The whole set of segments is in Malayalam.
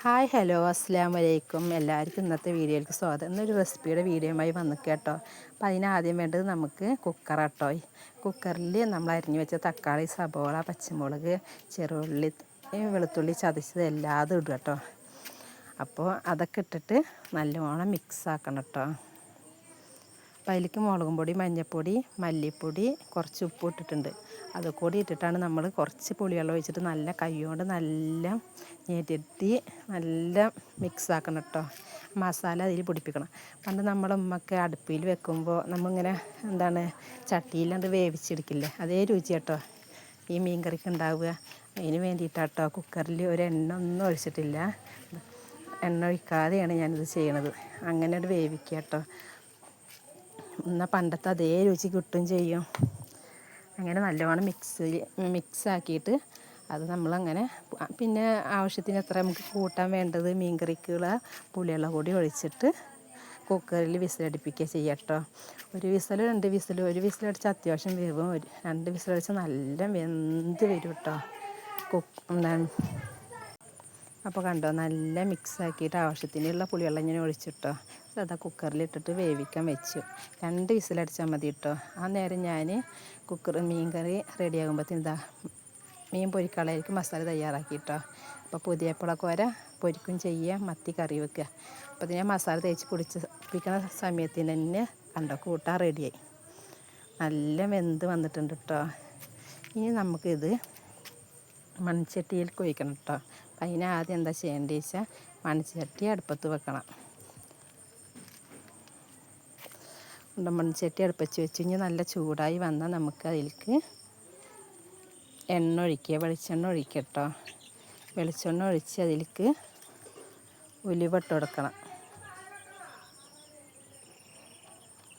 ഹായ് ഹലോ അസ്സലാമു അലൈക്കും. എല്ലാവർക്കും ഇന്നത്തെ വീഡിയോയിലേക്ക് സ്വാഗതം. ഇന്നൊരു റെസിപ്പിയുടെ വീഡിയോയുമായി വന്നു കേട്ടോ. അപ്പോൾ അതിനാദ്യം വേണ്ടത് നമുക്ക് കുക്കറാട്ടോ. കുക്കറിൽ നമ്മൾ അരിഞ്ഞു വെച്ച തക്കാളി, സബോള, പച്ചമുളക്, ചെറുള്ളി, വെളുത്തുള്ളി ചതച്ചത് എല്ലാതും ഇടുക കേട്ടോ. അപ്പോൾ അതൊക്കെ ഇട്ടിട്ട് നല്ലോണം മിക്സ് ആക്കണം കേട്ടോ. അപ്പോൾ അതിലേക്ക് മുളകും പൊടി, മഞ്ഞൾപ്പൊടി, മല്ലിപ്പൊടി, കുറച്ച് ഉപ്പ് ഇട്ടിട്ടുണ്ട്. അതുകൂടി ഇട്ടിട്ടാണ് നമ്മൾ കുറച്ച് പുളിവെള്ളം ഒഴിച്ചിട്ട് നല്ല കൈകൊണ്ട് നല്ല ഞെരടി നല്ല മിക്സ് ആക്കണം കേട്ടോ. മസാല അതിൽ പിടിപ്പിക്കണം. പണ്ട് നമ്മുടെ ഉമ്മക്ക് അടുപ്പിൽ വെക്കുമ്പോൾ നമ്മളിങ്ങനെ ചട്ടിയിലത് വേവിച്ചെടുക്കില്ലേ, അതേ രുചി കേട്ടോ ഈ മീൻ കറിക്ക് ഉണ്ടാവുക. അതിന് വേണ്ടിയിട്ടാട്ടോ കുക്കറിൽ ഒരു എണ്ണ ഒന്നും ഒഴിച്ചിട്ടില്ല, എണ്ണ ഒഴിക്കാതെയാണ് ഞാനിത് ചെയ്യണത്. അങ്ങനെ ഒരു വേവിക്കുക കേട്ടോ. എന്നാൽ പണ്ടത്തെ അതേ രുചി കിട്ടും ചെയ്യും. അങ്ങനെ നല്ലോണം മിക്സാക്കിയിട്ട് അത് നമ്മളങ്ങനെ പിന്നെ ആവശ്യത്തിന് എത്ര നമുക്ക് കൂട്ടാൻ വേണ്ടത് മീൻ കറിക്കുള്ള പുളിവെള്ളം കൂടി ഒഴിച്ചിട്ട് കുക്കറിൽ വിസിലടിപ്പിക്കുക ചെയ്യുക കേട്ടോ. ഒരു വിസിൽ, രണ്ട് വിസിൽ, ഒരു വിസിലടിച്ചാൽ അത്യാവശ്യം വേവും, രണ്ട് വിസിലടിച്ചാൽ നല്ല വെന്ത് വരും കേട്ടോ. അപ്പോൾ കണ്ടോ, നല്ല മിക്സാക്കിയിട്ട് ആവശ്യത്തിനുള്ള പുളിവെള്ളം ഇങ്ങനെ ഒഴിച്ചിട്ടോ അതാ കുക്കറിലിട്ടിട്ട് വേവിക്കാൻ വെച്ചു. രണ്ട് വിസിലടിച്ചാൽ മതി കേട്ടോ. ആ നേരം ഞാൻ മീൻ കറി റെഡിയാകുമ്പോഴത്തേന് മീൻ പൊരിക്കാളായിരിക്കും മസാല തയ്യാറാക്കിയിട്ടോ. അപ്പോൾ പുതിയപ്പളക്കോര പൊരിക്കും ചെയ്യുക, മത്തി കറി വെക്കുക. അപ്പോൾ ഞാൻ മസാല തേച്ച് പിടിപ്പിക്കുന്ന സമയത്തിന് തന്നെ കണ്ടോ കൂട്ടാൻ റെഡിയായി, നല്ല വെന്ത് വന്നിട്ടുണ്ട് കേട്ടോ. ഇനി നമുക്കിത് മൺചട്ടിയിൽ ഒഴിക്കണം കേട്ടോ. അപ്പം അതിന് ആദ്യം എന്താ ചെയ്യേണ്ടത് വെച്ചാൽ മൺചട്ടി അടുപ്പത്ത് വെക്കണം. മൺചട്ടി അടുപ്പച്ച് വെച്ച് കഴിഞ്ഞാൽ നല്ല ചൂടായി വന്നാൽ നമുക്ക് അതിലേക്ക് എണ്ണ ഒഴിക്കുക, വെളിച്ചെണ്ണ ഒഴിക്കുക കേട്ടോ. വെളിച്ചെണ്ണ ഒഴിച്ച് അതിലേക്ക് ഉലുവ ഇട്ട് കൊടുക്കണം.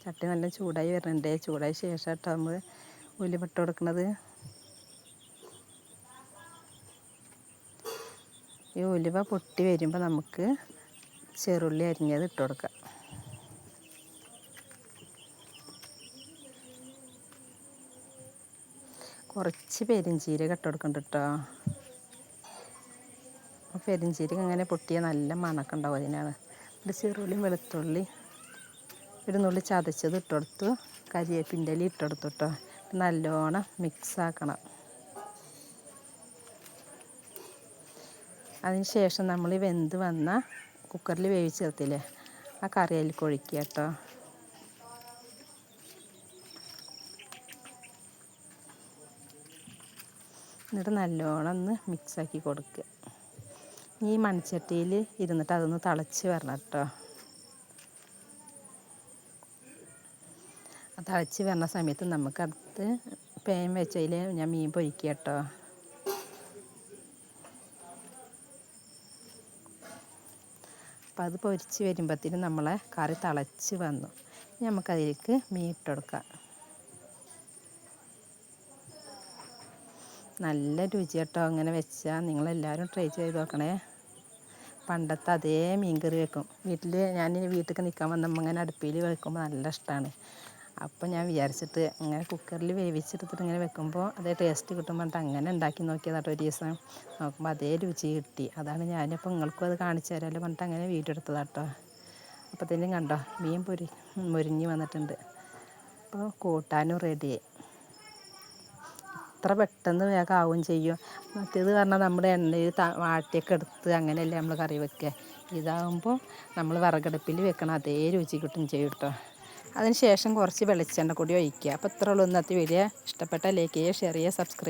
ചട്ടി നല്ല ചൂടായി വരുന്നുണ്ട്. ചൂടായ ശേഷം കേട്ടോ നമ്മൾ ഉലുവ ഇട്ട് കൊടുക്കുന്നത്. ഈ ഉലുവ പൊട്ടി വരുമ്പോൾ നമുക്ക് ചെറുള്ളി അരിഞ്ഞത് ഇട്ട് കൊടുക്കാം. കുറച്ച് പെരിഞ്ചീരകം ഇട്ട് കൊടുക്കുന്നുണ്ട് കേട്ടോ. പെരിഞ്ചീരകം ഇങ്ങനെ പൊട്ടിയാൽ നല്ല മണക്കം ഉണ്ടാവും, അതിനാണ്. ഒരു ചെറുള്ളിയും വെളുത്തുള്ളി ഒരു നുള്ളി ചതച്ചത് ഇട്ട് കൊടുത്തു, കരിവേപ്പിൻ്റെ ഇല ഇട്ട് കൊടുത്തു കേട്ടോ. നല്ലോണം മിക്സാക്കണം. അതിന് ശേഷം നമ്മൾ വെന്ത് വന്ന കുക്കറിൽ വേവിച്ച് ചേർത്തില്ലേ, ആ കറി അതിലേക്ക് ഒഴിക്കുക കേട്ടോ. എന്നിട്ട് നല്ലോണം ഒന്ന് മിക്സാക്കി കൊടുക്കുക. ഈ മൺചട്ടിയിൽ ഇരുന്നിട്ട് അതൊന്ന് തിളച്ച് വരണം കേട്ടോ. തിളച്ച് വരുന്ന സമയത്ത് നമുക്കടുത്ത് പാൻ വെച്ചതിൽ ഞാൻ മീൻ പൊരിക്കുക കേട്ടോ. അപ്പം അത് പൊരിച്ച് വരുമ്പോഴത്തേനും നമ്മളെ കറി തിളച്ച് വന്നു. നമുക്കതിലേക്ക് മീൻ ഇട്ട് കൊടുക്കാം. നല്ല രുചി കേട്ടോ. അങ്ങനെ വെച്ചാൽ നിങ്ങളെല്ലാവരും ട്രൈ ചെയ്ത് നോക്കണേ. പണ്ടത്തെ അതേ മീൻ കറി വെക്കും ഞാൻ വീട്ടിലേക്ക് നിൽക്കാൻ വന്നപ്പോൾ ഇങ്ങനെ അടുപ്പിൽ വെക്കുമ്പോൾ നല്ല ഇഷ്ടമാണ്. അപ്പോൾ ഞാൻ വിചാരിച്ചിട്ട് ഇങ്ങനെ കുക്കറിൽ വേവിച്ചെടുത്തിട്ട് ഇങ്ങനെ വെക്കുമ്പോൾ അതേ ടേസ്റ്റ് കിട്ടും പറഞ്ഞിട്ട് അങ്ങനെ ഉണ്ടാക്കി നോക്കിയതാട്ടോ. ഒരു ദിവസം നോക്കുമ്പോൾ അതേ രുചി കിട്ടി. അതാണ് ഞാനിപ്പോൾ നിങ്ങൾക്കും അത് കാണിച്ചു തരാമല്ലോ പറഞ്ഞിട്ട് അങ്ങനെ വീഡിയോ എടുത്തതാട്ടോ. അപ്പോൾ തന്നെ കണ്ടോ മീൻ മുരിഞ്ഞ് വന്നിട്ടുണ്ട്. അപ്പോൾ കൂട്ടാനും റെഡിയായി. അത്ര പെട്ടെന്ന് വേഗം ആവുകയും ചെയ്യും. മറ്റേത് പറഞ്ഞാൽ നമ്മുടെ എണ്ണയിൽ വാട്ടിയൊക്കെ എടുത്ത് അങ്ങനെയല്ലേ നമ്മൾ കറി വെക്കുക. ഇതാകുമ്പോൾ നമ്മൾ വിറകടുപ്പിൽ വെക്കണം, അതേ രുചി കിട്ടും ചെയ്യും കേട്ടോ. അതിന് ശേഷം കുറച്ച് വെളിച്ചെണ്ണ കൂടി ഒഴിക്കുക. അപ്പോൾ ഇത്രയുള്ളൂ ഇന്നത്തെ വീഡിയോ. ഇഷ്ടപ്പെട്ട ലൈക്ക് ചെയ്യുക, ഷെയർ ചെയ്യുക, സബ്സ്ക്രൈബ്